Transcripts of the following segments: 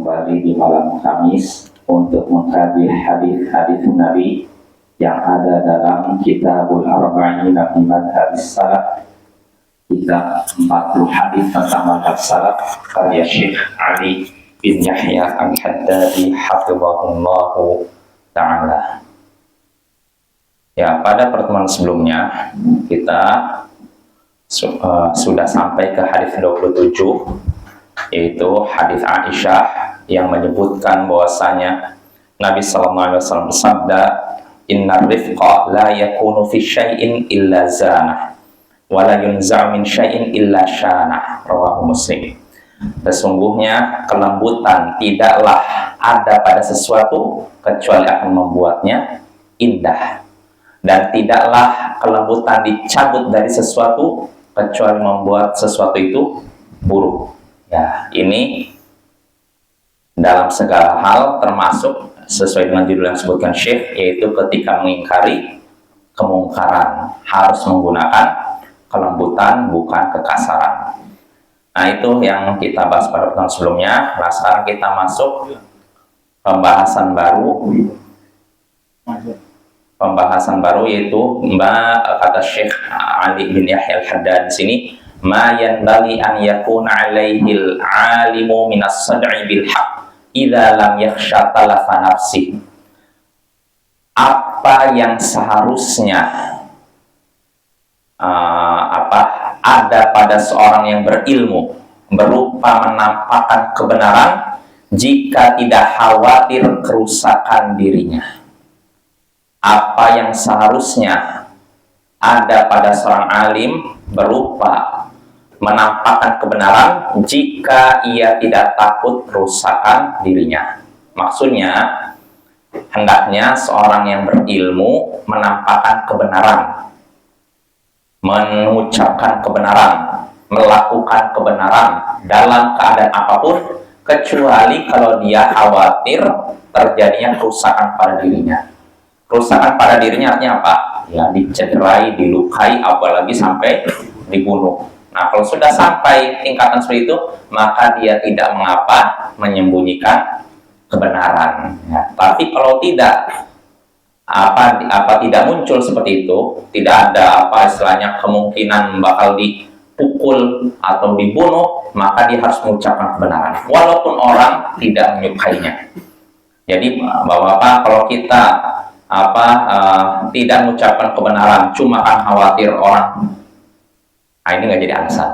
kembali di malam Kamis untuk mengkaji hadis-hadis Nabi yang ada dalam Kitabul Arba'in min Madhabis Salaf, kitab 40 hadis tentang madhab salaf karya Syekh Ali bin Yahya Al-Haddadi hafizahullahu ta'ala. Ya, pada pertemuan sebelumnya kita sudah sampai ke hadis 27, yaitu hadis Aisyah yang menyebutkan bahwasanya Nabi sallallahu alaihi wasallam bersabda, "Innar rifqa la yakunu fi syai'in illa zanah wa la yunza' min syai'in illa syanah." Rawahu Muslim. Sesungguhnya kelembutan tidaklah ada pada sesuatu kecuali akan membuatnya indah, dan tidaklah kelembutan dicabut dari sesuatu kecuali membuat sesuatu itu buruk. Ya, ini dalam segala hal, termasuk sesuai dengan judul yang disebutkan Syekh, yaitu ketika mengingkari kemungkaran harus menggunakan kelembutan, bukan kekasaran. Nah, itu yang kita bahas pada pertemuan sebelumnya. Nah, sekarang kita masuk pembahasan baru, yaitu kata Syekh Ali bin Yahya Al-Haddad di sini, ma yanbaghi an yakuna 'alaihil 'alimu minas sad'i bil haqq idza lam yakhsha talafa nafsi. Apa yang seharusnya ada pada seorang yang berilmu berupa menampakkan kebenaran jika tidak khawatir kerusakan dirinya. Apa yang seharusnya ada pada seorang alim berupa menampakkan kebenaran jika ia tidak takut kerusakan dirinya. Maksudnya, hendaknya seorang yang berilmu menampakkan kebenaran, mengucapkan kebenaran, melakukan kebenaran dalam keadaan apapun, kecuali kalau dia khawatir terjadinya kerusakan pada dirinya. Kerusakan pada dirinya artinya apa? Ya, dicederai, dilukai, apalagi sampai dibunuh. Nah, kalau sudah sampai tingkatan seperti itu, maka dia tidak mengapa menyembunyikan kebenaran. Ya, tapi kalau tidak tidak muncul seperti itu, tidak ada istilahnya kemungkinan bakal dipukul atau dibunuh, maka dia harus mengucapkan kebenaran, walaupun orang tidak menyukainya. Jadi, Bapak-bapak, kalau kita tidak mengucapkan kebenaran, cuma kan khawatir orang, ini nggak jadi alasan.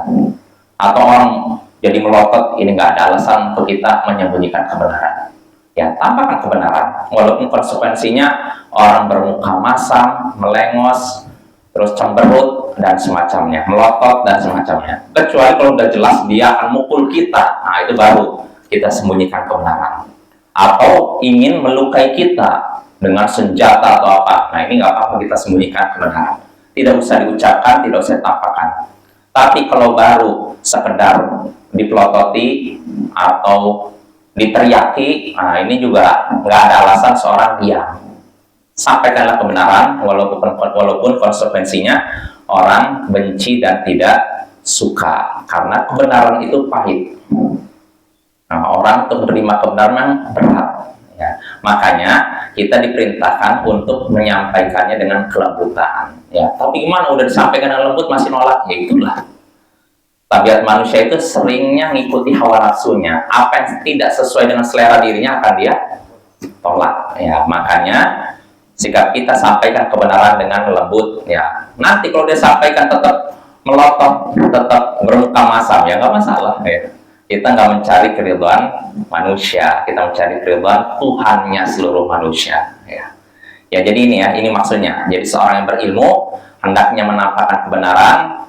Atau orang jadi melotot, ini nggak ada alasan untuk kita menyembunyikan kebenaran. Ya, tampakkan kebenaran, walaupun konsekuensinya orang bermuka masam, melengos, terus cemberut, dan semacamnya, melotot, dan semacamnya. Kecuali kalau udah jelas dia akan mukul kita, nah itu baru kita sembunyikan kebenaran. Atau ingin melukai kita dengan senjata atau apa, nah ini nggak apa-apa kita sembunyikan kebenaran. Tidak usah diucapkan, tidak usah ditampakkan. Tapi kalau baru sekedar dipelototi atau diteriaki, nah ini juga nggak ada alasan seorang diam. Sampaikanlah kebenaran, walaupun konsekuensinya orang benci dan tidak suka, karena kebenaran itu pahit. Nah, orang untuk menerima kebenaran berat. Ya, makanya kita diperintahkan untuk menyampaikannya dengan kelembutan. Ya, tapi gimana udah disampaikan dengan lembut masih nolak? Ya itulah. Tabiat manusia itu seringnya ngikuti hawa nafsunya. Apa yang tidak sesuai dengan selera dirinya akan dia tolak. Ya, makanya sikap kita sampaikan kebenaran dengan lembut. Ya, nanti kalau dia sampaikan tetap melotot, tetap bermuka masam, ya nggak masalah. Ya. Kita nggak mencari keridhaan manusia, kita mencari keridhaan Tuhannya seluruh manusia. Ya, jadi ini maksudnya. Jadi seorang yang berilmu hendaknya menampakkan kebenaran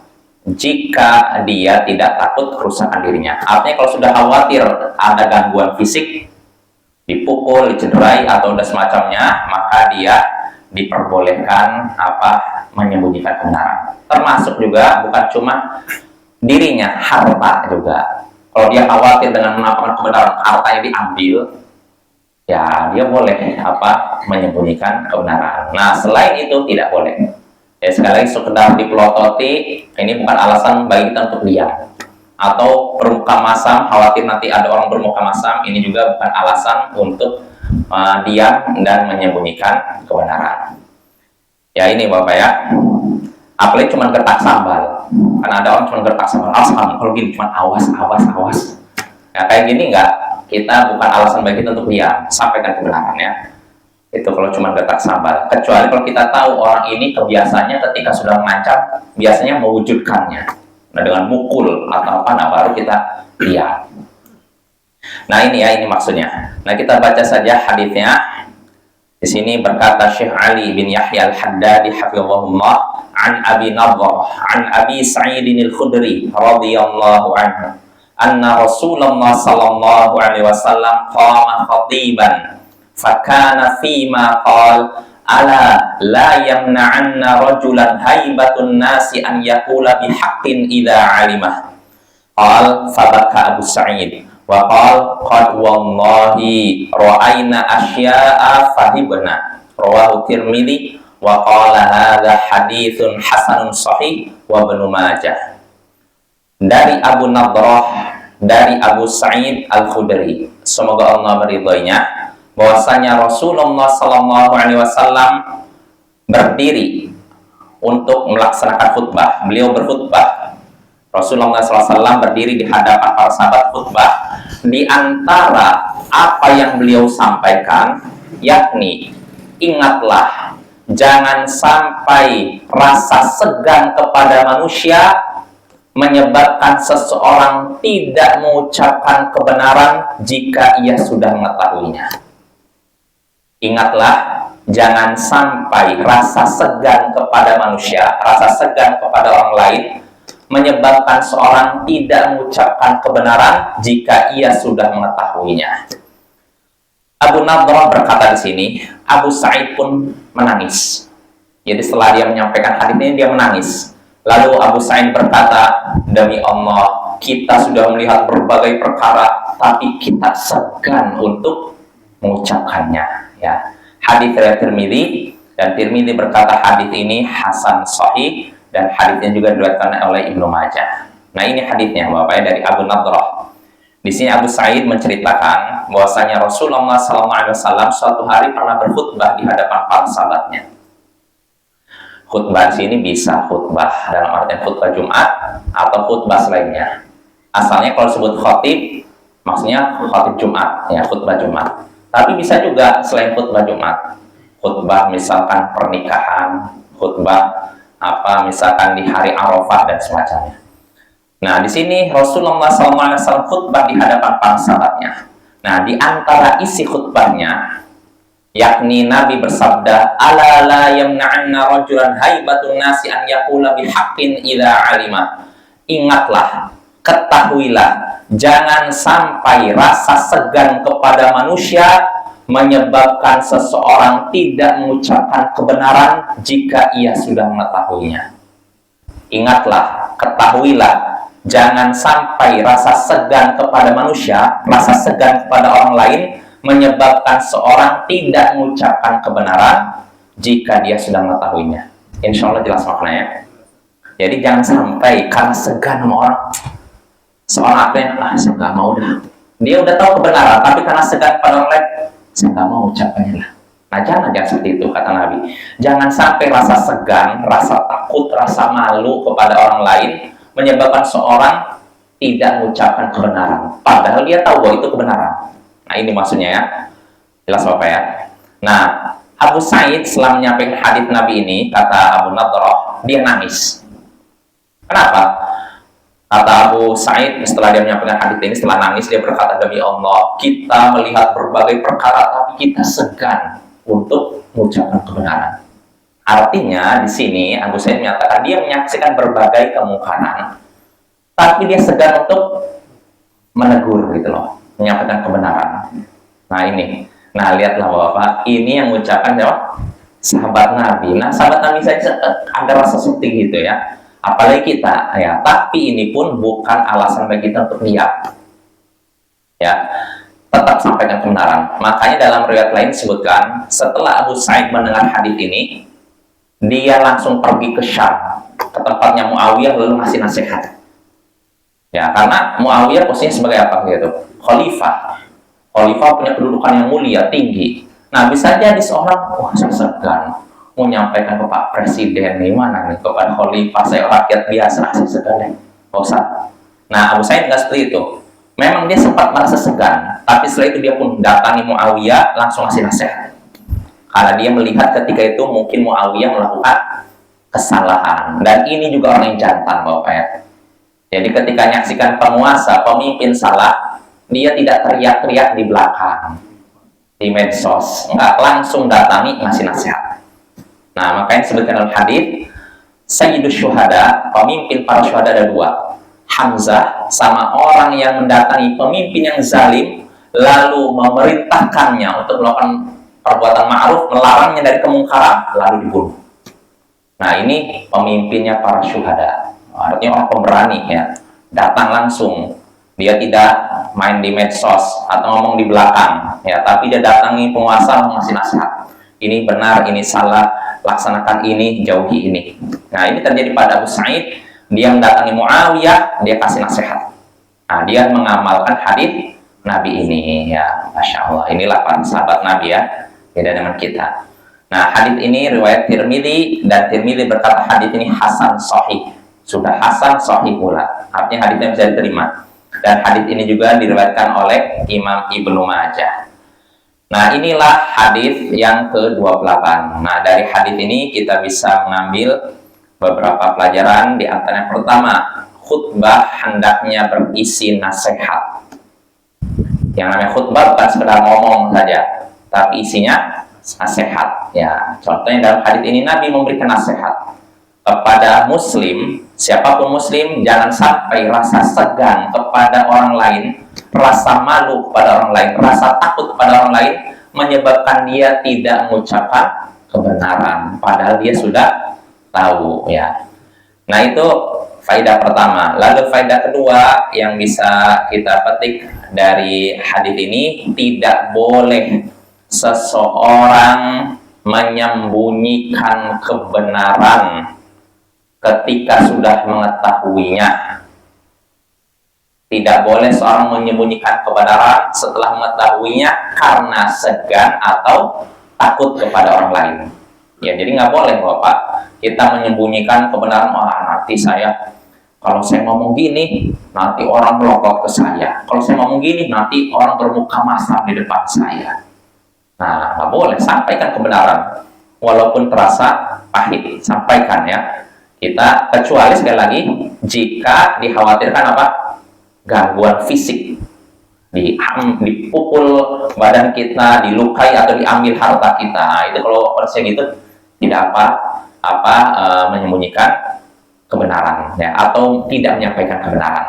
jika dia tidak takut kerusakan dirinya. Artinya kalau sudah khawatir ada gangguan fisik, dipukul, dicederai atau ada semacamnya, maka dia diperbolehkan menyembunyikan kebenaran. Termasuk juga bukan cuma dirinya, harta juga. Kalau dia khawatir dengan menampakkan kebenaran, hartanya diambil, ya dia boleh menyembunyikan kebenaran. Nah, selain itu tidak boleh. Ya, sekali lagi sekedar dipelototi, ini bukan alasan bagi kita untuk diam. atau bermuka masam, khawatir nanti ada orang bermuka masam, ini juga bukan alasan untuk diam dan menyembunyikan kebenaran. Ya ini Bapak ya, apalagi cuma gertak sambal, kan ada orang cuma gertak sambal, awas kamu kalau gini cuma awas. Ya kayak gini enggak, kita bukan alasan bagi kita untuk diam, sampaikan kebenaran ya. Itu kalau cuma gertak sambal. Kecuali kalau kita tahu orang ini kebiasaannya ketika sudah mengancam, biasanya mewujudkannya. Nah dengan mukul atau apa, nah baru kita diam. Nah ini ya, ini maksudnya. Nah kita baca saja hadisnya. Di sini berkata Syekh Ali bin Yahya Al-Haddadi hafizahullah, an Abi Nadrah, an Abi Sa'id Al-Khudri radhiyallahu anhu, anna Rasulullah sallallahu alaihi wasallam qama khatiban, fakana fima qala ala la yamna'anna rajulan haibatun nasi an yaqula bihaqqin idza 'alimah. Qal fabaka Abu Sa'id wa qal qad wallahi ra'ayna asya'a fahibna. Rawahu Tirmidzi wa qala hadza haditsun hasanun sahih wa Ibnu Majah. Dari Abu Nadrah, dari Abu Sa'id Al-Khudri, semoga Allah meridhoinya, bahwasanya Rasulullah Sallallahu Alaihi Wasallam berdiri untuk melaksanakan khutbah. Beliau berkhutbah. Rasulullah SAW berdiri di hadapan para sahabat khutbah. Di antara apa yang beliau sampaikan, yakni ingatlah, jangan sampai rasa segan kepada manusia menyebabkan seseorang tidak mengucapkan kebenaran jika ia sudah mengetahuinya. Ingatlah, jangan sampai rasa segan kepada manusia, rasa segan kepada orang lain menyebabkan seorang tidak mengucapkan kebenaran jika ia sudah mengetahuinya. Abu Nadrah berkata di sini, Abu Sa'id pun menangis. Jadi setelah dia menyampaikan hadis ini, dia menangis. Lalu Abu Sa'id berkata, demi Allah, kita sudah melihat berbagai perkara, tapi kita segan untuk mengucapkannya. Ya, hadis riwayat Tirmidzi, dan Tirmidzi berkata hadis ini hasan sahih, dan hadisnya juga diriwayatkan oleh Ibnu Majah. Nah ini hadisnya Bapak ya, dari Abu Nadrah. Di sini Abu Sa'id menceritakan bahwasanya Rasulullah SAW suatu hari pernah berkhutbah di hadapan para sahabatnya. Khutbah di sini bisa khutbah dalam artian khutbah Jumat atau khutbah selainnya. Asalnya kalau disebut khotib, maksudnya khotib Jumat, ya khutbah Jumat. Tapi bisa juga selain khutbah Jumat, khutbah misalkan pernikahan, khutbah apa misalkan di hari Arafah dan semacamnya. Nah di sini Rasulullah SAW khutbah di hadapan para sahabatnya. Nah di antara isi khutbahnya, yakni Nabi bersabda, ala la yamna'anna rajulan haibatun nasi an yaqula bihaqqin idza 'alima. Ingatlah, ketahuilah, jangan sampai rasa segan kepada manusia menyebabkan seseorang tidak mengucapkan kebenaran jika ia sudah mengetahuinya. Ingatlah, ketahuilah, jangan sampai rasa segan kepada manusia, rasa segan kepada orang lain menyebabkan seorang tidak mengucapkan kebenaran jika dia sudah mengetahuinya. Insya Allah jelas maknanya. Jadi jangan sampai karena segan sama orang, seorang apa saya nggak mau dah. Dia udah tahu kebenaran, tapi karena segan pada orang lain, saya nggak mau ucapkannya lah. Nah jangan seperti itu kata Nabi. Jangan sampai rasa segan, rasa takut, rasa malu kepada orang lain menyebabkan seorang tidak mengucapkan kebenaran, padahal dia tahu bahwa itu kebenaran. Nah ini maksudnya ya, jelas Bapak ya. Nah Abu Sa'id setelah menyampaikan hadis Nabi ini, kata Abu Nadrah, dia nangis. Kenapa? Kata Abu Sa'id setelah dia menyampaikan hadis ini, setelah nangis dia berkata, demi Allah, kita melihat berbagai perkara tapi kita segan untuk mengucapkan kebenaran. Artinya di sini Abu Sa'id menyatakan dia menyaksikan berbagai kemungkaran, tapi dia segan untuk menegur gitu loh, menyampaikan kebenaran. Nah ini, nah lihatlah Bapak, ini yang mengucapkan siapa? Sahabat Nabi. Nah sahabat Nabi saja ada rasa seperti gitu ya. Apalagi kita ya, tapi ini pun bukan alasan bagi kita untuk diam. Ya, tetap sampaikan kebenaran. Makanya dalam riwayat lain disebutkan, setelah Abu Sa'id mendengar hadis ini, dia langsung pergi ke Syam, ke tempatnya Muawiyah, lalu ngasih nasihat. Ya, karena Muawiyah posisinya sebagai apa gitu? Khalifah. Khalifah punya kedudukan yang mulia, tinggi. Nah, bisa jadi seorang, wah, saya segan mau menyampaikan ke Pak Presiden nih, mana nih, kepada Khalifah, saya rakyat biasa, saya segan deh, nggak usah. Nah, Abu Sa'id nggak seperti itu. Memang dia sempat merasa segan, tapi setelah itu dia pun datangi Muawiyah, langsung ngasih nasihat. Karena dia melihat ketika itu mungkin Muawiyah melakukan kesalahan. Dan ini juga orang yang jantan, Bapak ya. Jadi ketika menyaksikan penguasa, pemimpin salah, dia tidak teriak-teriak di belakang, di medsos, nggak langsung datangi ngasih nasihat. Nah, makanya disebutkan dalam hadis, Sayyidus Syuhada, pemimpin para syuhada ada dua, Hamzah, sama orang yang mendatangi pemimpin yang zalim, lalu memerintahkannya untuk melakukan perbuatan ma'ruf, melarangnya dari kemungkaran, lalu dibunuh. Nah, ini pemimpinnya para syuhada. Artinya orang pemberani ya, datang langsung, dia tidak main di medsos atau ngomong di belakang ya, tapi dia datangi penguasa ngasih nasihat, ini benar, ini salah, laksanakan ini, jauhi ini. Nah, ini terjadi pada Abu Sa'id, dia mendatangi Muawiyah, dia kasih nasihat. Nah, dia mengamalkan hadis Nabi ini ya, Masya Allah. Inilah para sahabat Nabi ya, beda dengan kita. Nah, hadis ini riwayat Tirmidzi, dan Tirmidzi berkata hadis ini hasan sahih. Sudah hasan sahih pula, artinya hadisnya bisa diterima. Dan hadis ini juga diriwayatkan oleh Imam Ibnu Majah. Nah, inilah hadis yang ke-28. Nah, dari hadis ini kita bisa mengambil beberapa pelajaran. Di antaranya pertama, khutbah hendaknya berisi nasihat. Yang namanya khutbah bukan sekedar ngomong saja, tapi isinya nasihat. Ya, contohnya dalam hadis ini Nabi memberikan nasihat kepada muslim, siapapun muslim, jangan sampai rasa segan kepada orang lain, rasa malu kepada orang lain, rasa takut kepada orang lain menyebabkan dia tidak mengucapkan kebenaran padahal dia sudah tahu ya. Nah, itu faedah pertama. Lalu faedah kedua yang bisa kita petik dari hadis ini, tidak boleh seseorang menyembunyikan kebenaran ketika sudah mengetahuinya. Tidak boleh seorang menyembunyikan kebenaran setelah mengetahuinya karena segan atau takut kepada orang lain. Ya, jadi nggak boleh Bapak kita menyembunyikan kebenaran. Nanti saya, kalau saya ngomong gini, nanti orang melokot ke saya. Kalau saya ngomong gini, nanti orang bermuka masam di depan saya. Nah, nggak boleh, sampaikan kebenaran. Walaupun terasa pahit, sampaikan ya. Kita, kecuali sekali lagi jika dikhawatirkan apa? Gangguan fisik, dipukul badan kita, dilukai atau diambil harta kita. Nah, itu kalau kondisi gitu tidak menyembunyikan kebenaran ya, atau tidak menyampaikan kebenaran.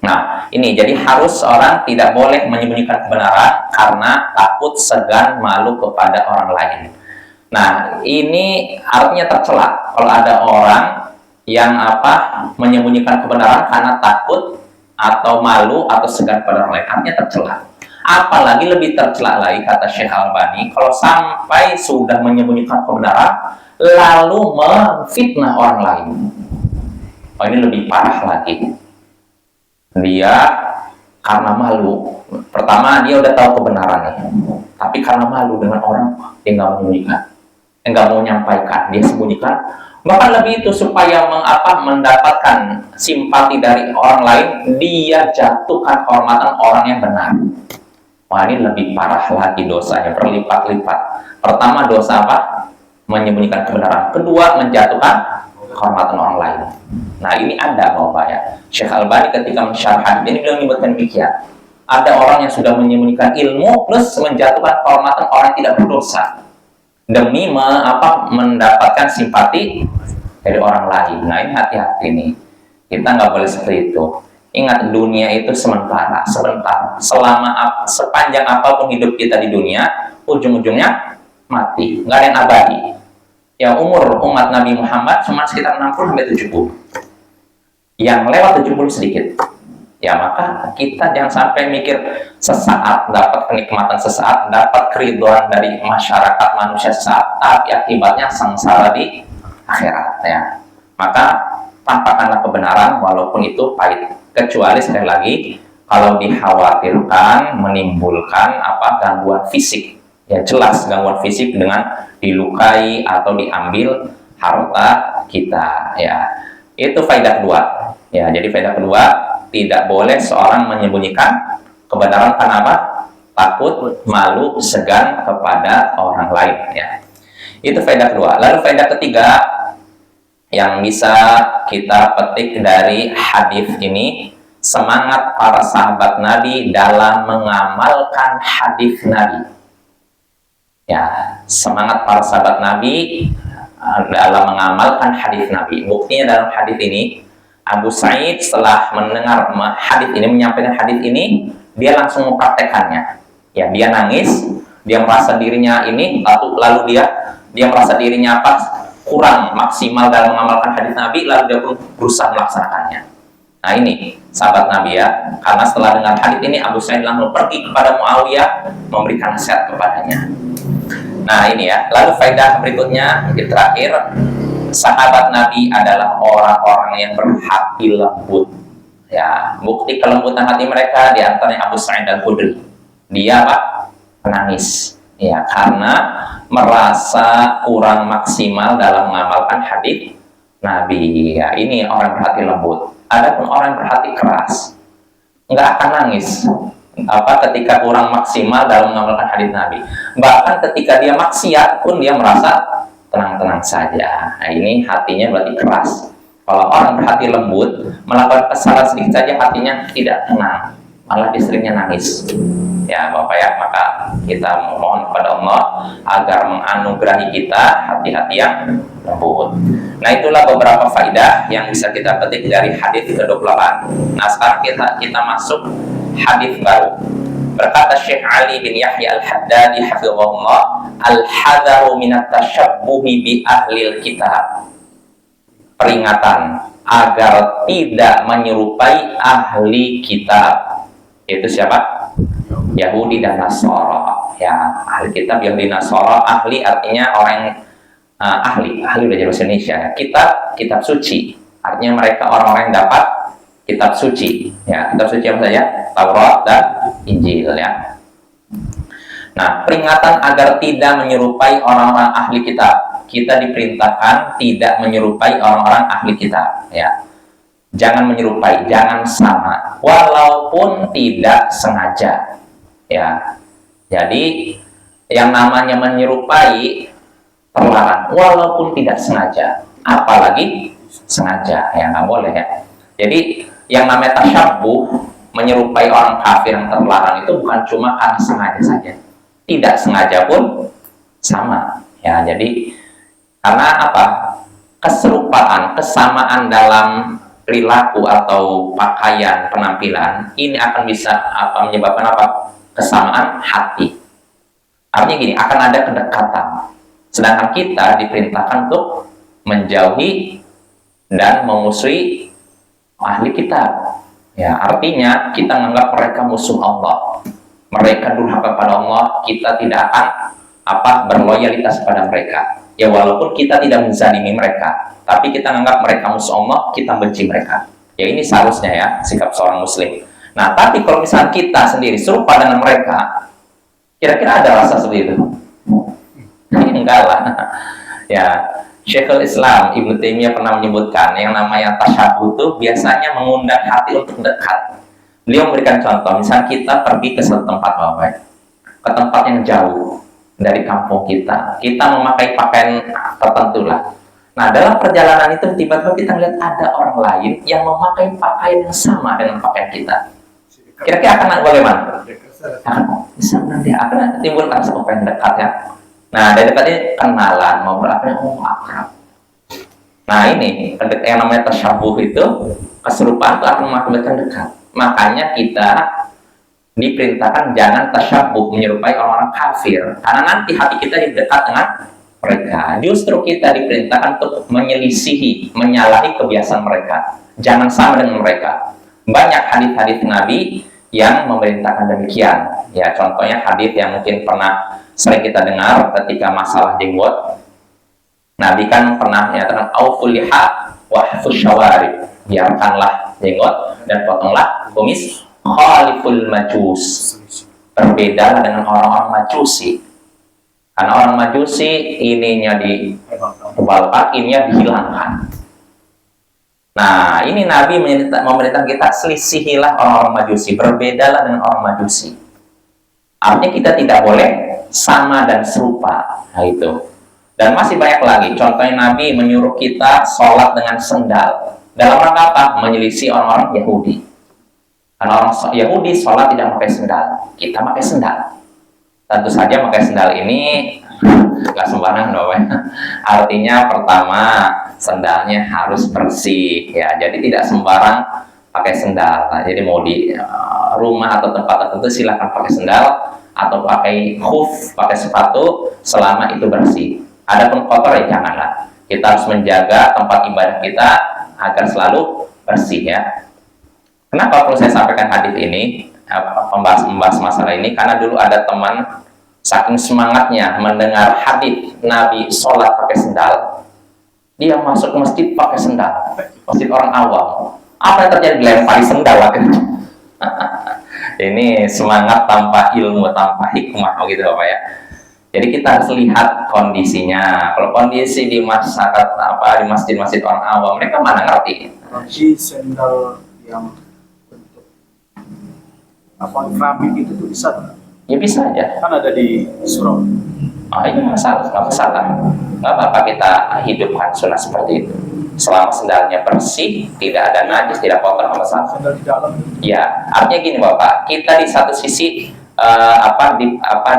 Nah, ini jadi harus orang tidak boleh menyembunyikan kebenaran karena takut, segan, malu kepada orang lain. Nah, ini artinya tercela kalau ada orang yang menyembunyikan kebenaran karena takut atau malu atau segan pada orang lain, artinya tercela. Apalagi lebih tercela lagi, kata Syekh Albani, kalau sampai sudah menyembunyikan kebenaran lalu memfitnah orang lain. Oh, ini lebih parah lagi. Dia karena malu, pertama dia udah tahu kebenarannya, tapi karena malu dengan orang, dia nggak menyembunyikan, nggak mau menyampaikan, dia sembunyikan. Bahkan lebih itu, supaya mendapatkan simpati dari orang lain, dia jatuhkan kehormatan orang yang benar. Wah, ini lebih parah lagi dosanya, berlipat-lipat. Pertama, dosa menyembunyikan kebenaran. Kedua, menjatuhkan kehormatan orang lain. Nah, ini ada Bapak ya. Syekh Albani ketika mensyarah hadis ini beliau menyebutkan demikian. Ada orang yang sudah menyembunyikan ilmu plus menjatuhkan kehormatan orang yang tidak berdosa demi mendapatkan simpati dari orang lain. Nah, ini hati-hati nih. Kita nggak boleh seperti itu. Ingat, dunia itu sementara, sebentar. Sepanjang apapun hidup kita di dunia, ujung-ujungnya mati. Nggak ada yang abadi. Ya, umur umat Nabi Muhammad cuma sekitar 60-70. Yang lewat 70 sedikit. Ya, maka kita jangan sampai mikir sesaat dapat kenikmatan, sesaat dapat keridhaan dari masyarakat manusia sesaat, tapi akibatnya sengsara di akhirat ya. Maka tampakkanlah kebenaran walaupun itu pahit. kecuali sekali lagi kalau dikhawatirkan menimbulkan gangguan fisik. Ya jelas gangguan fisik dengan dilukai atau diambil harta kita, ya. Itu faedah kedua. Ya, jadi faedah kedua, tidak boleh seorang menyembunyikan kebenaran karena apa? Takut, malu, segan kepada orang lain, ya. Itu faedah kedua. Lalu faedah ketiga yang bisa kita petik dari hadis ini, semangat para sahabat Nabi dalam mengamalkan hadis Nabi. Ya, semangat para sahabat Nabi dalam mengamalkan hadis Nabi. Buktinya dalam hadis ini, Abu Sa'id setelah mendengar hadis ini, menyampaikan hadis ini, dia langsung mempraktekannya. Ya, dia nangis, dia merasa dirinya ini, lalu dia merasa dirinya kurang maksimal dalam mengamalkan hadis Nabi, lalu dia pun berusaha melaksanakannya. Nah ini sahabat Nabi, ya, karena setelah dengar hadis ini, Abu Sa'id langsung pergi kepada Muawiyah memberikan nasihat kepadanya. Nah ini, ya. Lalu faedah berikutnya, yang terakhir, sahabat Nabi adalah orang-orang yang berhati lembut. Ya, bukti kelembutan hati mereka di antaranya Abu Sa'id Al-Khudri. Dia menangis, ya, karena merasa kurang maksimal dalam mengamalkan hadis Nabi. Ya, ini orang berhati lembut. Adapun orang berhati keras, nggak akan nangis ketika kurang maksimal dalam mengamalkan hadis Nabi. Bahkan ketika dia maksiat pun dia merasa tenang-tenang saja. Nah, ini hatinya berarti keras. Kalau orang berhati lembut, melakukan kesalahan sedikit saja hatinya tidak tenang, malah istrinya nangis. Ya Bapak, ya, maka kita mohon kepada Allah agar menganugerahi kita hati-hati yang lembut. Nah, itulah beberapa faedah yang bisa kita petik dari hadis ke-28. Nah, sekarang kita masuk hadis baru. Berkata Syekh Ali bin Yahya Al-Haddadi hafizahullah, al-hadaru minat tasyabbuhi bi ahlil kitab. Peringatan agar tidak menyerupai ahli kitab. Itu siapa? Yahudi dan Nasara. Ya, ahli kitab Yahudi Nasara. Ahli artinya orang yang ahli udah jadi bahasa Indonesia. Kitab suci. Artinya mereka orang-orang yang dapat kitab suci. Ya, kitab suci apa saja? Taurat dan Injil, ya. Nah, peringatan agar tidak menyerupai orang-orang ahli kitab. Kita diperintahkan tidak menyerupai orang-orang ahli kitab, ya. Jangan menyerupai, jangan sama, walaupun tidak sengaja, ya. Jadi yang namanya menyerupai terlarang, walaupun tidak sengaja, apalagi sengaja, ya, nggak boleh, ya. Jadi yang namanya tasyabbuh, menyerupai orang kafir yang terlarang itu bukan cuma karena sengaja saja, tidak sengaja pun sama, ya. Jadi karena keserupaan, kesamaan dalam perilaku atau pakaian, penampilan ini akan bisa menyebabkan kesamaan hati. Artinya gini, akan ada kedekatan. Sedangkan kita diperintahkan untuk menjauhi dan memusuhi ahli kitab. Ya, artinya kita menganggap mereka musuh Allah. Mereka durhaka pada Allah, kita tidak akan berloyalitas pada mereka. Ya, walaupun kita tidak menzalimi mereka, tapi kita menganggap mereka musuh Allah, kita benci mereka. Ya, ini seharusnya, ya, sikap seorang muslim. Nah, tapi kalau misalnya kita sendiri serupa dengan mereka, kira-kira ada rasa seperti itu? Enggak lah. Ya, Syekhul Islam Ibnu Taimiyah pernah menyebutkan yang namanya tasyabbuh itu biasanya mengundang hati untuk dekat. Beliau memberikan contoh, misalnya kita pergi ke suatu tempat, ke tempat yang jauh dari kampung kita memakai pakaian tertentu lah. Nah, dalam perjalanan itu tiba-tiba kita lihat ada orang lain yang memakai pakaian yang sama dengan pakaian kita. Kira-kira akan bagaimana? Bisa nanti akan timbul rasa pengen dekat, ya. Nah, dari dekatnya kenalan, mau berapa akrab. Nah, ini yang namanya tasyabbuh itu, keserupaan itu akan mengakibatkan dekat. Makanya kita diperintahkan jangan tasyabbuh, menyerupai orang-orang kafir, karena nanti hati kita dekat dengan mereka. Justru kita diperintahkan untuk menyelisihi, menyalahi kebiasaan mereka. Jangan sama dengan mereka. Banyak hadis-hadis Nabi yang memerintahkan demikian. Ya, contohnya hadis yang mungkin pernah sering kita dengar ketika masalah jenggot. Nabi kan pernah menyatakan auful liha wa hafuz syawarib. Biarkanlah jenggot dan potonglah kumis. Khaliful majus, berbeda dengan orang-orang majusi. Karena orang majusi ininya ditebalkan, ininya dihilangkan. Nah, ini Nabi memerintah kita selisihilah orang-orang majusi, berbedalah dengan orang majusi. Artinya kita tidak boleh sama dan serupa. Nah, itu. Dan masih banyak lagi. Contohnya Nabi menyuruh kita sholat dengan sendal. Dalam rangka apa? Menyelisih orang-orang Yahudi. Karena orang Yahudi sholat tidak pakai sendal. Kita pakai sendal. Tentu saja pakai sendal ini nggak sembarangan, Bapak. Artinya pertama, sendalnya harus bersih. Ya, jadi tidak sembarang pakai sendal. Nah, jadi mau di rumah atau tempat tertentu silakan pakai sendal atau pakai khuf, pakai sepatu selama itu bersih. Adapun kotor ya janganlah. Kita harus menjaga tempat ibadah kita agar selalu bersih ya. Kenapa perlu saya sampaikan hadis ini, membahas masalah ini? Karena dulu ada teman saking semangatnya mendengar hadis Nabi sholat pakai sendal, dia masuk masjid pakai sendal, masjid orang awam. Apa yang terjadi? Dilempari sendal akhirnya. Ini semangat tanpa ilmu, tanpa hikmah, begitu Bapak ya. Jadi kita harus lihat kondisinya. Kalau kondisi di masyarakat di masjid-masjid orang awam, mereka mana ngerti? Jadi sendal yang keramik itu tuh bisa? Ya bisa aja. Kan ada di surau. Ini masalah, nggak masalah. Nggak apa-apa kita hidupkan sunnah seperti itu. Selama sendalnya bersih, tidak ada najis, tidak kotor, nggak masalah. Sendal di dalam. Ya, artinya gini Bapak, kita di satu sisi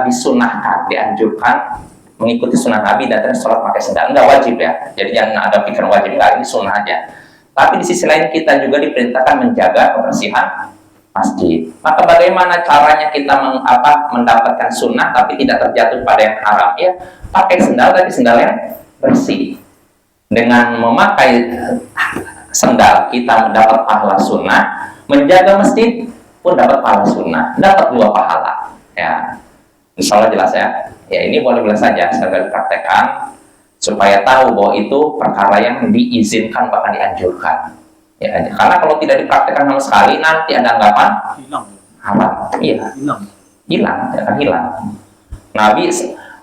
disunahkan, dianjurkan mengikuti sunnah Nabi dan terus sholat pakai sendal. Nggak wajib ya. Jadi jangan ada pikiran wajib, nggak, ini sunnah aja. Tapi di sisi lain kita juga diperintahkan menjaga kebersihan masjid. Maka bagaimana caranya kita mendapatkan sunnah tapi tidak terjatuh pada yang haram? Ya, pakai sendal tapi sendalnya bersih. Dengan memakai sendal kita mendapat pahala sunnah, menjaga masjid pun dapat pahala sunnah, dapat 2 pahala. Ya, insya Allah jelas ya. Ya ini boleh saja saya praktekkan supaya tahu bahwa itu perkara yang diizinkan bahkan dianjurkan. Ya, karena kalau tidak dipraktekkan sama sekali nanti ada anggapan haram. Iya, hilang, akan hilang. Nabi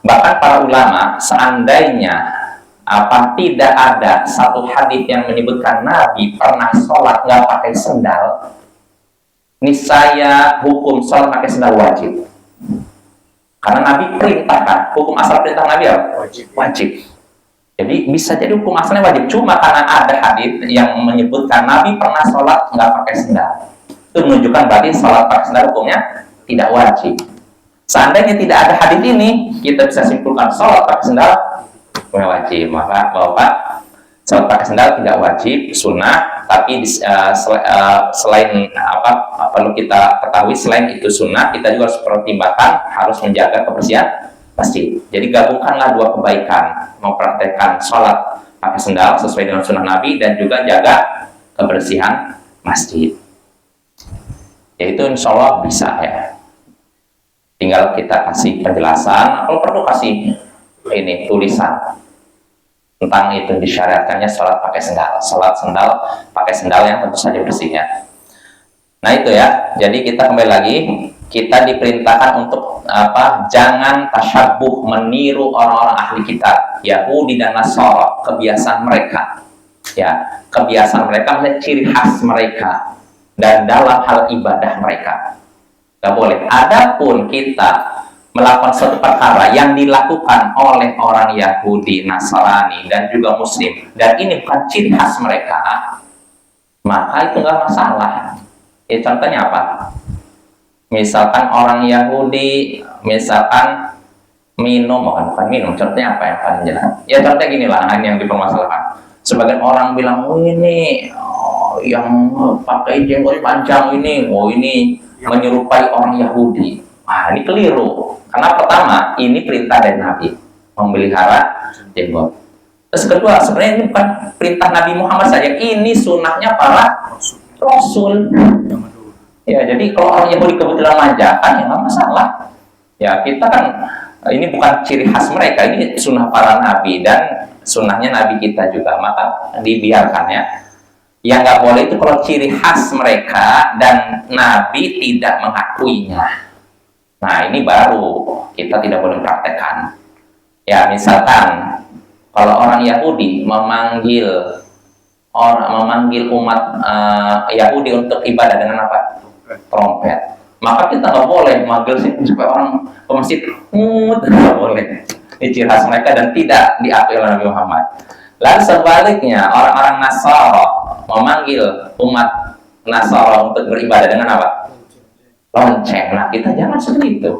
bahkan para ulama seandainya tidak ada satu hadis yang menyebutkan Nabi pernah sholat nggak pakai sendal, niscaya hukum sholat pakai sendal wajib. Karena Nabi perintahkan, hukum asal perintah Nabi apa? Wajib. Jadi bisa jadi hukum asalnya wajib, cuma karena ada hadis yang menyebutkan Nabi pernah sholat nggak pakai sendal, itu menunjukkan berarti sholat pakai sendal hukumnya tidak wajib. Seandainya tidak ada hadis ini, kita bisa simpulkan sholat pakai sendal wajib. Maka Bapak, sholat pakai sendal tidak wajib, sunnah. Tapi selain perlu kita ketahui, selain itu sunnah, kita juga harus pertimbangkan harus menjaga kebersihan masjid. Jadi gabungkanlah 2 kebaikan, mempraktekkan sholat pakai sendal sesuai dengan sunnah Nabi dan juga jaga kebersihan masjid. Yaitu insya Allah bisa ya. Tinggal kita kasih penjelasan, kalau perlu kasih ini tulisan tentang itu disyariatkannya sholat pakai sendal, sholat sendal pakai sendal yang tentu saja bersihnya. Nah itu ya. Jadi kita kembali lagi, kita diperintahkan untuk jangan tasyabuh, meniru orang-orang ahli kitab Yahudi dan Nasara, kebiasaan mereka ya, kebiasaan mereka, ciri khas mereka dan dalam hal ibadah mereka nggak boleh. Adapun kita melakukan suatu perkara yang dilakukan oleh orang Yahudi, Nasrani dan juga Muslim dan ini bukan ciri khas mereka, maka itu nggak masalah. Contohnya apa? Misalkan orang Yahudi, misalkan bukan minum, contohnya apa yang paling jelas? Ya contohnya gini lah, ini yang dipermasalahkan. Sebagian orang bilang, ini yang pakai jenggot panjang ini, ini menyerupai orang Yahudi. Nah, ini keliru. Karena pertama, ini perintah dari Nabi, memelihara jenggot. Terus kedua, sebenarnya ini bukan perintah Nabi Muhammad saja, ini sunnahnya para Rasul. Ya, jadi kalau orang Yahudi kebetulan manjakan, ya nggak masalah. Ya, kita kan, ini bukan ciri khas mereka, ini sunnah para Nabi dan sunnahnya Nabi kita juga, maka dibiarkan ya. Yang nggak boleh itu kalau ciri khas mereka dan Nabi tidak mengakuinya. Nah, ini baru kita tidak boleh praktekkan. Ya, misalkan kalau orang Yahudi memanggil umat Yahudi untuk ibadah dengan apa? Trompet. Maka kita nggak boleh manggil supaya orang ke masjid, nggak boleh. Ini ciri khas mereka dan tidak diakui oleh Nabi Muhammad. Lalu sebaliknya, orang-orang Nasara memanggil umat Nasara untuk beribadah dengan apa? Lonceng. Nah, kita jangan seperti itu.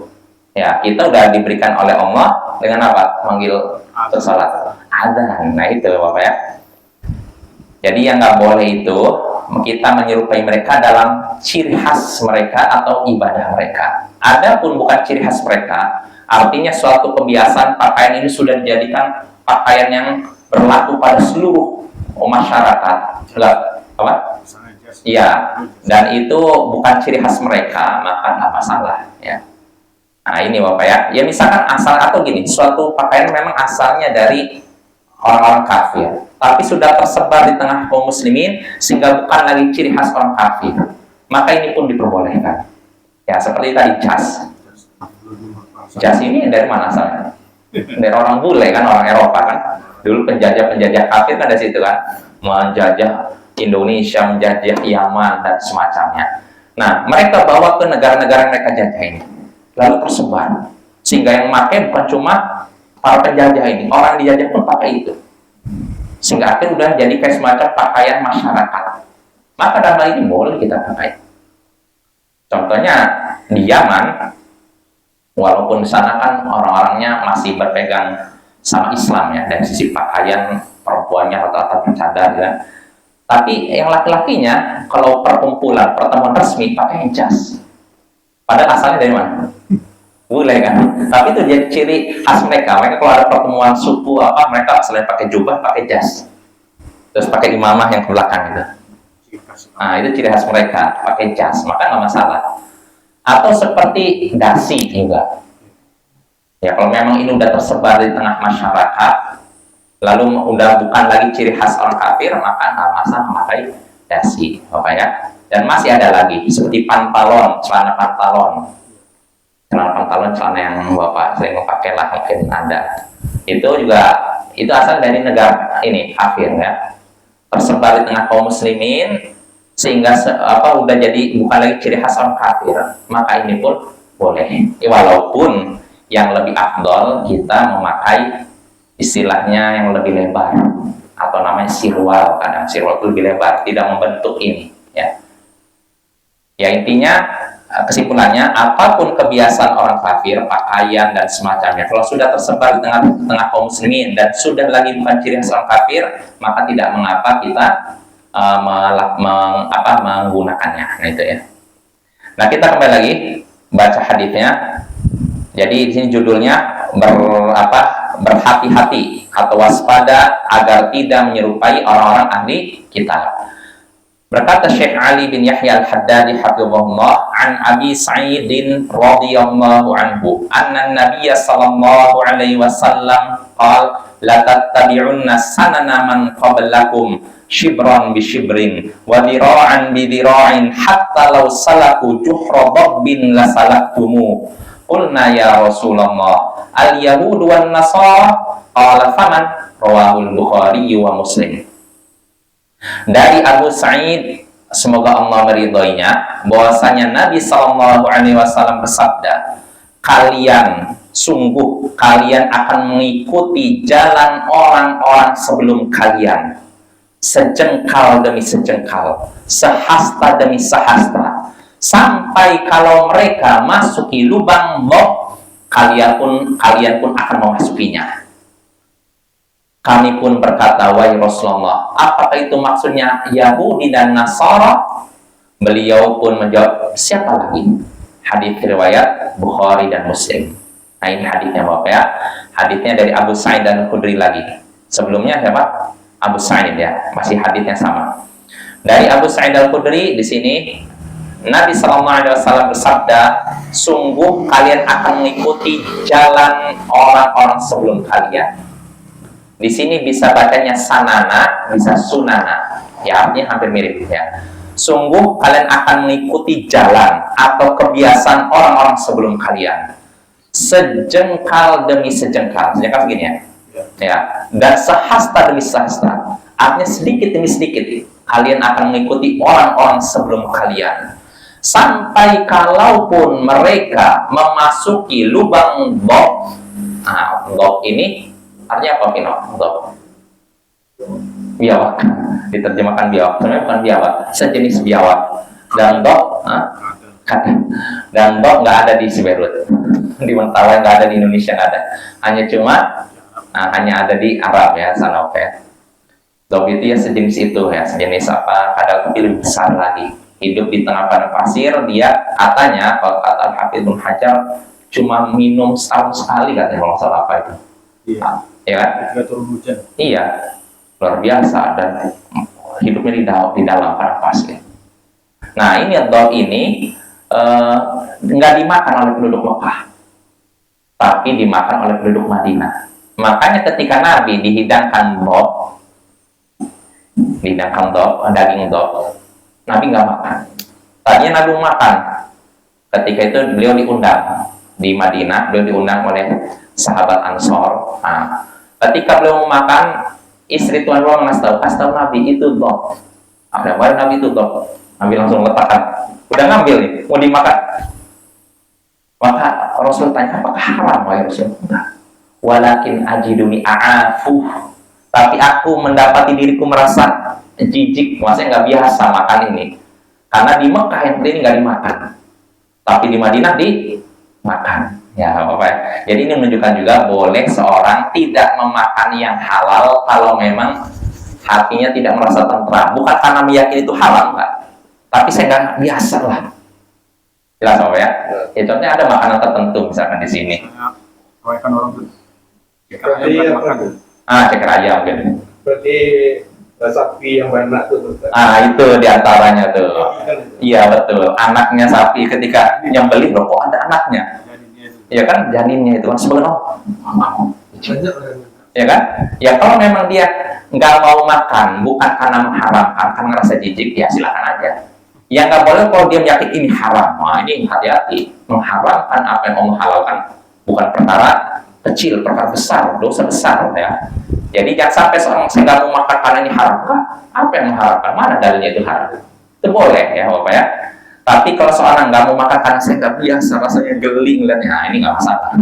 Ya, kita udah diberikan oleh Allah dengan apa? Manggil untuk sholat. Adzan. Nah, itu Bapak ya. Jadi yang nggak boleh itu kita menyerupai mereka dalam ciri khas mereka atau ibadah mereka. Adapun bukan ciri khas mereka, artinya suatu kebiasaan pakaian ini sudah dijadikan pakaian yang berlaku pada seluruh masyarakat. Enggak, apa? Iya, dan itu bukan ciri khas mereka, maka nggak masalah. Ya. Nah ini Bapak ya. Ya misalkan asal atau gini, suatu pakaian memang asalnya dari orang-orang kafir, tapi sudah tersebar di tengah kaum muslimin sehingga bukan lagi ciri khas orang kafir. Maka ini pun diperbolehkan. Ya seperti tadi jas. Jas ini dari mana asalnya? Dari orang bule kan, orang Eropa kan. Dulu penjajah kafir kan dari situ kan, menjajah Indonesia, menjajah Yaman dan semacamnya. Nah, mereka bawa ke negara-negara yang mereka jajah ini, lalu tersebar sehingga yang pakai bukan cuma para penjajah ini, orang dijajah pun pakai itu, sehingga akhirnya udah jadi kayak semacam pakaian masyarakat. Maka dalam hal ini boleh kita pakai. Contohnya di Yaman, walaupun di sana kan orang-orangnya masih berpegang sama Islam ya, dari sisi pakaian perempuannya rata-rata bercadar ya. Tapi yang laki-lakinya kalau perkumpulan pertemuan resmi pakai jas. Padahal asalnya dari mana? Boleh kan? Tapi itu jadi ciri khas mereka. Mereka kalau ada pertemuan suku apa, mereka selain pakai jubah, pakai jas. Terus pakai imamah yang ke belakang itu. Nah, itu ciri khas mereka, pakai jas. Maka nggak masalah. Atau seperti dasi juga. Ya kalau memang ini udah tersebar di tengah masyarakat, lalu udah bukan lagi ciri khas orang kafir, maka nggak masalah memakai dasi, Bapak ya. Dan masih ada lagi seperti pantalon, celana pantalon, celana yang Bapak sering pakai lah mungkin ada. Itu juga itu asal dari negara ini kafir ya, tersebar di tengah kaum muslimin sehingga udah jadi bukan lagi ciri khas orang kafir, maka ini pun boleh. Walaupun yang lebih afdol kita memakai istilahnya yang lebih lebar atau namanya sirwal, kadang sirwal itu lebih lebar, tidak membentuk ini ya. Ya intinya kesimpulannya apapun kebiasaan orang kafir, pakaian dan semacamnya, kalau sudah tersebar di tengah kaum muslimin dan sudah lagi bukan ciri khas orang kafir, maka tidak mengapa kita menggunakannya. Nah itu ya. Nah kita kembali lagi baca hadisnya. Jadi di sini judulnya berhati-hati atau waspada agar tidak menyerupai orang-orang ahli kitab. Berkata Syekh Ali bin Yahya Al-Haddadi hafizahullah an Abi Sa'idin radhiyallahu anhu anna Nabiy sallallahu alaihi wasallam qala la tattabi'unna sanana man qablakum shibran bi shibrin wa dira'an bi dira'in hatta law salaku juhra dabbin la salaktumu. Qulna ya Rasulullah al-yahudu wan nasara qala faman rawahul Bukhari wa Muslim. Dari Abu Sa'id semoga Allah meridhoinya bahwasanya Nabi sallallahu alaihi wasallam bersabda, sungguh kalian akan mengikuti jalan orang-orang sebelum kalian, sejengkal demi sejengkal, sehasta demi sehasta, sampai kalau mereka masuki lubang loh, kalian pun akan memasukinya. Kami pun berkata, wahai Rasulullah, apakah itu maksudnya Yahudi dan Nasara? Beliau pun menjawab, siapa lagi? Hadis riwayat Bukhari dan Muslim. Nah ini hadisnya Bapak ya. Hadisnya dari Abu Sa'id dan Khudri lagi. Sebelumnya siapa? Abu Sa'id ya. Masih hadisnya sama. Dari Abu Sa'id Al-Khudri di sini Nabi SAW bersabda, sungguh kalian akan mengikuti jalan orang-orang sebelum kalian. Di sini bisa bacanya sanana, bisa sunana. Ya, artinya hampir mirip ya. Sungguh kalian akan mengikuti jalan atau kebiasaan orang-orang sebelum kalian. Sejengkal demi sejengkal. Sejengkal begini ya. Ya, dan sehasta demi sehasta. Artinya sedikit demi sedikit kalian akan mengikuti orang-orang sebelum kalian. Sampai kalaupun mereka memasuki lubang dhok. Nah, dhok ini artinya apa, Vino? Dhok. Biawak. Diterjemahkan biawak. Sebenarnya bukan biawak, sejenis biawak. Dan dhok, dan dhok nggak ada di Siberut. Di Mentawai nggak ada, di Indonesia nggak ada. Hanya ada di Arab ya, sana oke. Dhok itu ya sejenis itu ya, sejenis apa? Kadang tapi lebih besar lagi. Hidup di tengah padang pasir, dia katanya kalau kata Al-Hafidz Ibnu Hajar cuma minum setahun sekali katanya, kalau salah apa itu. Iya. Ya kan? Ketika turun hujan. Iya, luar biasa dan hidupnya di dalam padang pasir. Nah ini dhok ini nggak dimakan oleh penduduk Mekah, tapi dimakan oleh penduduk Madinah. Makanya ketika Nabi dihidangkan daging dhok, Nabi nggak makan. Tadinya Nabi makan. Ketika itu beliau diundang di Madinah, beliau diundang oleh sahabat Ansor. Nah, ketika beliau mau makan, istri Tuhan Allah kasih tahu Nabi itu dhok. Ada baru Nabi itu dhok. Nabi langsung letakkan. Udah ngambil nih, mau dimakan. Maka Rasul tanya, apakah haram wahai Rasul? Enggak. Walakin ajiduni a'afu. Tapi aku mendapati diriku merasa jijik, maksudnya nggak biasa makan ini. Karena di Mekah yang ini nggak dimakan, tapi di Madinah dimakan. Ya, apa ya? Jadi ini menunjukkan juga boleh seorang tidak memakan yang halal kalau memang hatinya tidak merasa tentram. Bukan karena meyakini itu halal, enggak. Tapi saya nggak biasa lah. Jelas apa ya? Ya contohnya ada makanan tertentu misalkan di sini. Kebanyakan orang tuh. Berarti makan. Ceker ayam mungkin. Berarti sapi yang banyak tuh. Itu diantaranya tuh. Iya betul. Anaknya sapi ketika yang beli loh kok ada anaknya. Jadinya itu. Ya kan janinnya itu kan sebenarnya Banyak orang. ya kan? Ya kalau memang dia nggak mau makan bukan karena mengharamkan, karena ngerasa jijik, ya silakan aja. Yang nggak boleh kalau dia meyakini ini haram. Wah ini hati-hati. Mengharamkan apa yang Allah halalkan bukan perkara kecil, perkara besar, dosa besar ya. Jadi jangan sampai seorang saya nggak mau makan karena ini haram. Apa yang mengharamkan? Mana dalilnya itu haram? Itu boleh ya Bapak ya. Tapi kalau seorang nggak mau makan karena saya nggak biasa, rasanya geli ngeliatnya, nah ini nggak masalah.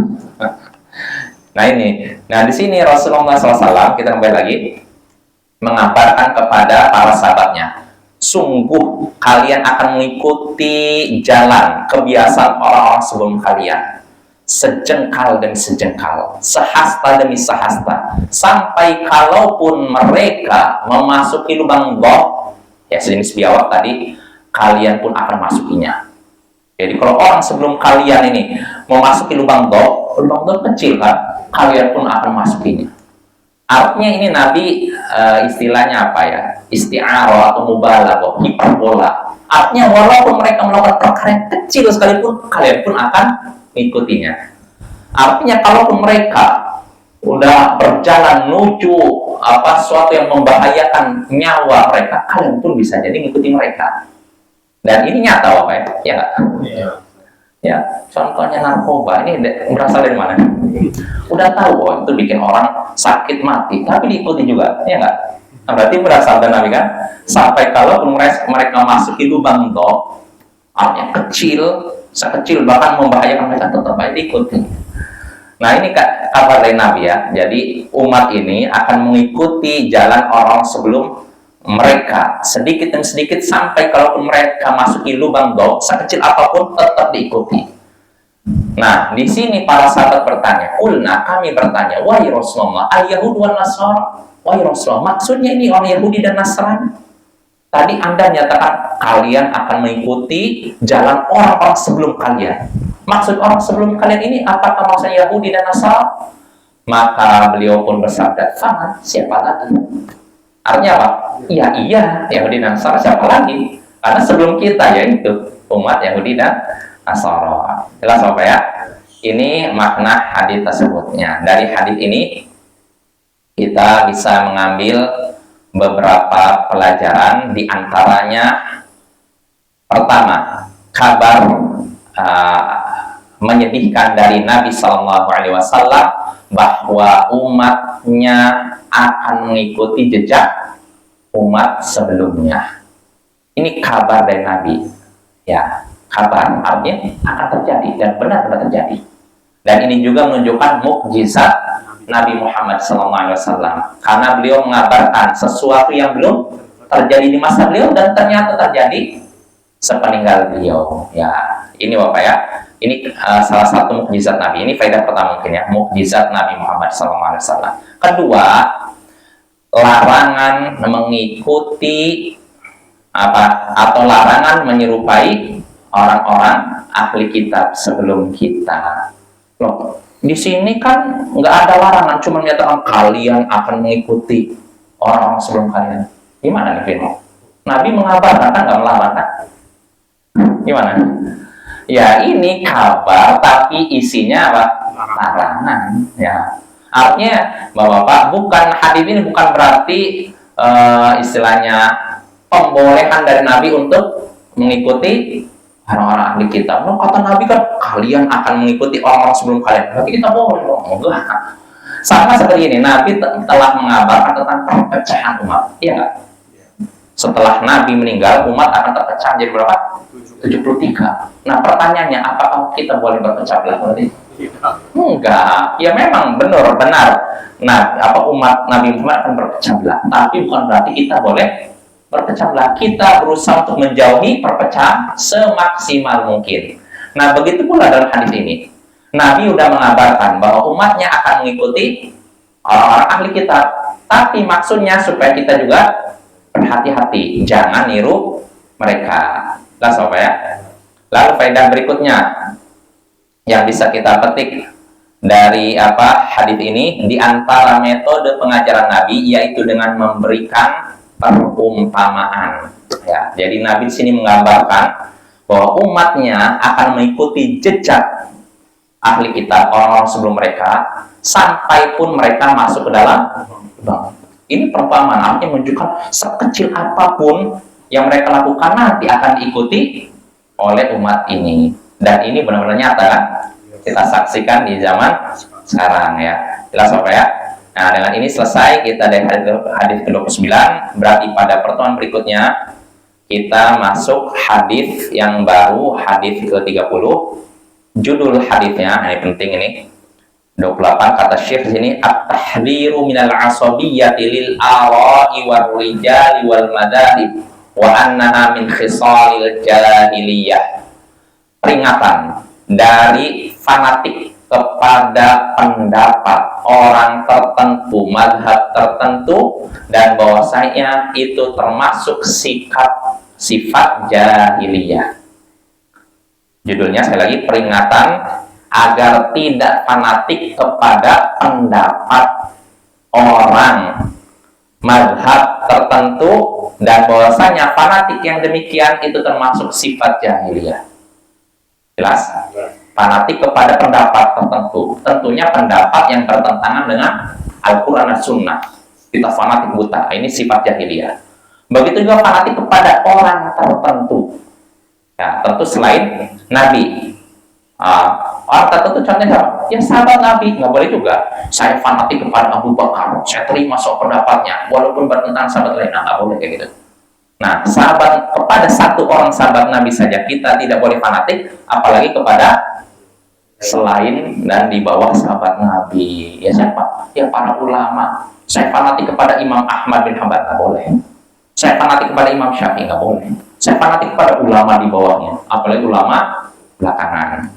Nah di sini Rasulullah SAW, kita kembali lagi, mengabarkan kepada para sahabatnya, sungguh kalian akan mengikuti jalan kebiasaan orang-orang sebelum kalian, sejengkal demi sejengkal, sehasta demi sehasta, sampai kalaupun mereka memasuki lubang dhok, ya sejenis biawak tadi, kalian pun akan masukinya. Jadi kalau orang sebelum kalian ini memasuki lubang dhok kecil kan, kalian pun akan masukinya. Artinya ini Nabi istilahnya apa ya? Isti'arah atau mubalaghah, hiperbola. Artinya walaupun mereka melakukan perkara yang kecil sekalipun, kalian pun akan mengikutinya. Artinya kalaupun mereka udah berjalan menuju sesuatu yang membahayakan nyawa mereka, kalian pun bisa jadi mengikuti mereka. Dan ini nyata Bapak ya? Ya nggak? Iya. Ya, contohnya narkoba ini berasal dari mana? Udah tahu itu bikin orang sakit mati, tapi diikuti juga, ya nggak? Nah, berarti berasal dari Nabi kan? Sampai kalau mereka masuki lubang dhok, artinya kecil, sekecil bahkan membahayakan mereka, tetap aja diikuti. Nah ini kabar dari Nabi ya. Jadi umat ini akan mengikuti jalan orang sebelum mereka sedikit demi sedikit sampai kalaupun mereka masuki lubang dhok sekecil apapun tetap diikuti. Nah di sini para sahabat bertanya, kami bertanya, wahai Rasulullah, al-Yahud wal Nasara, wahai Rasulullah, maksudnya ini orang Yahudi dan Nasrani. Tadi Anda nyatakan kalian akan mengikuti jalan orang-orang sebelum kalian. Maksud orang sebelum kalian ini apakah maksudnya Yahudi dan Nasara? Maka beliau pun bersabda, "Faman, siapa lagi?" Artinya apa? Iya, Yahudi dan Nasara siapa lagi? Karena sebelum kita yaitu umat Yahudi dan Nasara. Jelas apa ya? Ini makna hadis tersebutnya. Dari hadis ini kita bisa mengambil beberapa pelajaran, di antaranya pertama, kabar menyedihkan dari Nabi Shallallahu Alaihi Wasallam bahwa umatnya akan mengikuti jejak umat sebelumnya. Ini kabar dari Nabi, ya, kabar artinya akan terjadi dan benar-benar terjadi. Dan ini juga menunjukkan mukjizat Nabi Muhammad SAW, karena beliau mengabarkan sesuatu yang belum terjadi di masa beliau dan ternyata terjadi sepeninggal beliau. Ya, ini Bapak ya, ini salah satu mukjizat Nabi. Ini faedah pertama mungkin ya, mukjizat Nabi Muhammad SAW. Kedua, larangan mengikuti atau larangan menyerupai orang-orang ahli kitab sebelum kita. Loh, di sini kan nggak ada larangan, cuma menyatakan kalian akan mengikuti orang-orang sebelum kalian. Gimana nih Firman? Nabi mengabarkan, kan nggak melarang kan? Gimana? Ya, ini kabar tapi isinya apa? Larangan. Ya, artinya Bapak-bapak, bukan hadis ini bukan berarti istilahnya pembolehan dari Nabi untuk mengikuti orang-orang ahli kitab. Nah, kata Nabi kan kalian akan mengikuti orang-orang sebelum kalian. Berarti kita boleh dong. Enggak. Sama seperti ini, Nabi telah mengabarkan tentang perpecahan umat. Iya nggak? Setelah Nabi meninggal, umat akan terpecah jadi berapa? 73. Nah, pertanyaannya, apakah kita boleh berpecah belah berarti? Enggak. Ya memang benar. Nah, umat Nabi Muhammad akan berpecah belah. Tapi bukan berarti kita boleh berpecah belah. Kita berusaha untuk menjauhi perpecahan semaksimal mungkin. Nah, begitu pula dalam hadis ini. Nabi sudah mengabarkan bahwa umatnya akan mengikuti orang-orang ahli kitab. Tapi maksudnya supaya kita juga berhati-hati, jangan niru mereka. Lah, Sobat ya. Lalu faedah berikutnya yang bisa kita petik dari hadis ini, di antara metode pengajaran Nabi yaitu dengan memberikan perumpamaan. Ya, jadi Nabi di sini menggambarkan bahwa umatnya akan mengikuti jejak ahli kitab, orang-orang sebelum mereka, sampai pun mereka masuk ke dalam lubang. Ini perumpamaan, artinya menunjukkan sekecil apapun yang mereka lakukan nanti akan diikuti oleh umat ini. Dan ini benar-benar nyata kan? Kita saksikan di zaman sekarang ya. Jelas Bapak ya? Nah, dengan ini selesai kita dari hadis ke-29. Berarti pada pertemuan berikutnya kita masuk hadis yang baru, hadis ke-30. Judul hadisnya, ini penting ini. 28 kata Syekh di sini, at-tahdhiru minal asabiyyati lil ara'i war rijali wal madahib wa annaha min khisalil jahiliyah. Peringatan dari fanatik kepada pendapat orang tertentu, mazhab tertentu, dan bahwasanya itu termasuk sifat jahiliyah. Judulnya sekali lagi, peringatan agar tidak fanatik kepada pendapat orang mazhab tertentu, dan bahwasanya fanatik yang demikian itu termasuk sifat jahiliyah. Jelas? Fanatik kepada pendapat tertentu, tentunya pendapat yang bertentangan dengan Al-Quran dan Sunnah. Kita fanatik buta, ini sifat jahiliyah. Begitu juga fanatik kepada orang tertentu. Ya, tentu selain Nabi. Orang tertentu contohnya yang sahabat Nabi, nggak boleh juga. Saya fanatik kepada Abu Bakar, saya terima soal pendapatnya, walaupun bertentangan sahabat lain, nggak boleh kayak gitu. Nah, sahabat kepada satu orang sahabat Nabi saja kita tidak boleh fanatik, apalagi kepada selain dan di bawah sahabat Nabi. Ya siapa? Ya para ulama. Saya fanatik kepada Imam Ahmad bin Hanbal, nggak boleh. Saya fanatik kepada Imam Syafi'i, nggak boleh. Saya fanatik kepada ulama di bawahnya, apalagi ulama belakangan.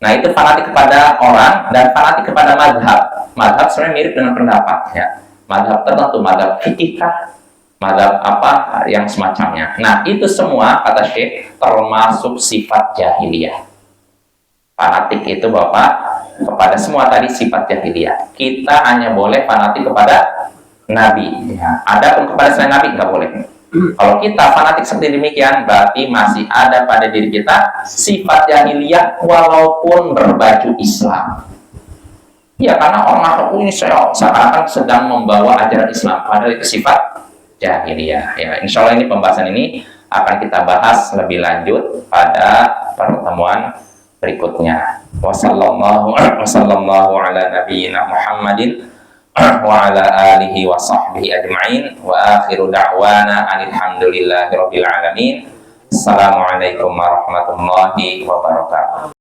Nah, itu fanatik kepada orang dan fanatik kepada mazhab. Mazhab sebenarnya mirip dengan pendapat ya. Mazhab tertentu, mazhab fikih, mazhab apa yang semacamnya. Nah, itu semua kata Syekh termasuk sifat jahiliyah. Fanatik itu Bapak kepada semua tadi sifat jahiliyah. Kita hanya boleh fanatik kepada Nabi. Ya. Adapun kepada selain Nabi nggak boleh. Kalau kita fanatik seperti demikian, berarti masih ada pada diri kita sifat jahiliyah walaupun berbaju Islam. Ya, karena orang ini saya seakan sedang membawa ajaran Islam, padahal itu sifat jahiliyah. Ya, insya Allah ini pembahasan ini akan kita bahas lebih lanjut pada pertemuan berikutnya. Wassallallahu ala nabiyyina Muhammadin wa ala alihi wa sahbihi ajma'in wa akhiru da'wana alhamdulillahi rabbil alamin. Assalamualaikum warahmatullahi wabarakatuh.